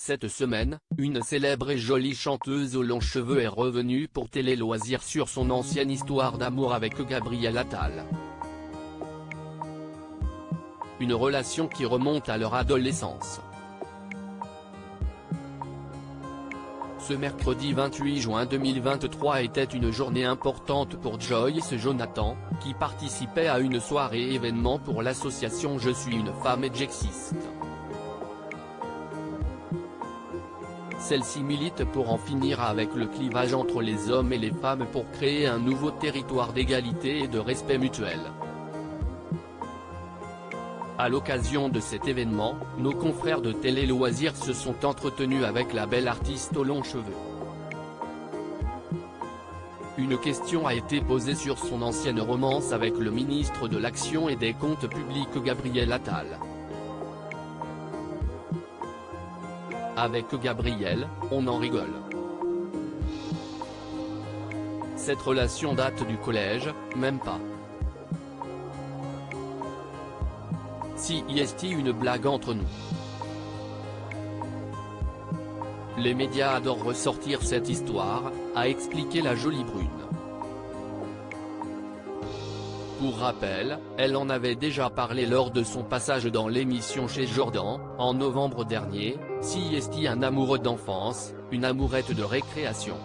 Cette semaine, une célèbre et jolie chanteuse aux longs cheveux est revenue pour Télé Loisirs sur son ancienne histoire d'amour avec Gabriel Attal. Une relation qui remonte à leur adolescence. Ce mercredi 28 juin 2023 était une journée importante pour Joyce Jonathan, qui participait à une soirée événement pour l'association Je suis une femme et j'existe. Celle-ci milite pour en finir avec le clivage entre les hommes et les femmes pour créer un nouveau territoire d'égalité et de respect mutuel. À l'occasion de cet événement, nos confrères de Télé Loisirs se sont entretenus avec la belle artiste aux longs cheveux. Une question a été posée sur son ancienne romance avec le ministre de l'Action et des Comptes Publics Gabriel Attal. Avec Gabriel, on en rigole. Cette relation date du collège, même pas. Si y est-il une blague entre nous? Les médias adorent ressortir cette histoire, a expliqué la jolie brune. Pour rappel, elle en avait déjà parlé lors de son passage dans l'émission chez Jordan, en novembre dernier. Si est-il un amoureux d'enfance, une amourette de récréation.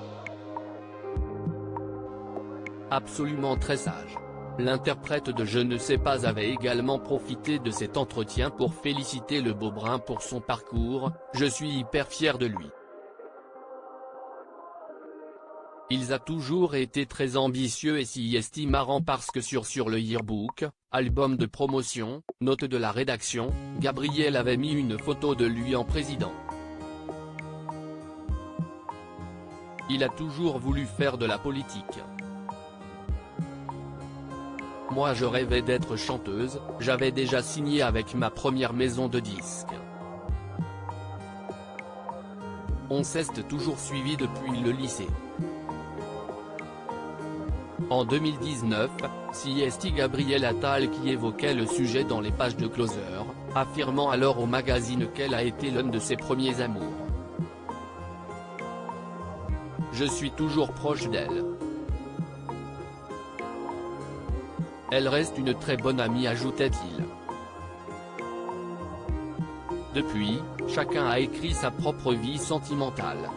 Absolument très sage. L'interprète de Je ne sais pas avait également profité de cet entretien pour féliciter le beau brun pour son parcours. Je suis hyper fier de lui. Il a toujours été très ambitieux et si est marrant parce que sur le yearbook, album de promotion, note de la rédaction, Gabriel avait mis une photo de lui en président. Il a toujours voulu faire de la politique. Moi je rêvais d'être chanteuse, j'avais déjà signé avec ma première maison de disques. On s'est toujours suivi depuis le lycée. En 2019, c'est Gabriel Attal qui évoquait le sujet dans les pages de Closer, affirmant alors au magazine qu'elle a été l'un de ses premiers amours. Je suis toujours proche d'elle. Elle reste une très bonne amie, ajoutait-il. Depuis, chacun a écrit sa propre vie sentimentale.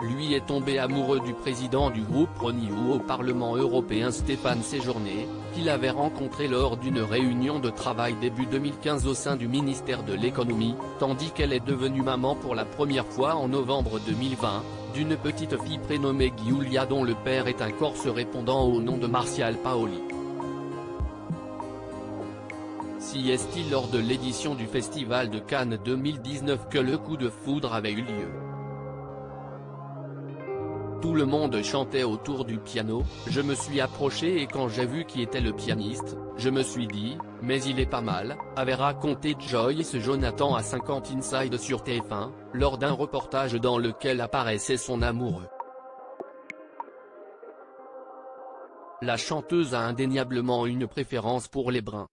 Lui est tombé amoureux du président du groupe Renew au Parlement européen Stéphane Séjourné, qu'il avait rencontré lors d'une réunion de travail début 2015 au sein du ministère de l'économie, tandis qu'elle est devenue maman pour la première fois en novembre 2020, d'une petite fille prénommée Giulia dont le père est un Corse répondant au nom de Martial Paoli. Si est-il lors de l'édition du Festival de Cannes 2019 que le coup de foudre avait eu lieu. Tout le monde chantait autour du piano, je me suis approché et quand j'ai vu qui était le pianiste, je me suis dit, mais il est pas mal, avait raconté Joyce Jonathan à 50 Inside sur TF1, lors d'un reportage dans lequel apparaissait son amoureux. La chanteuse a indéniablement une préférence pour les bruns.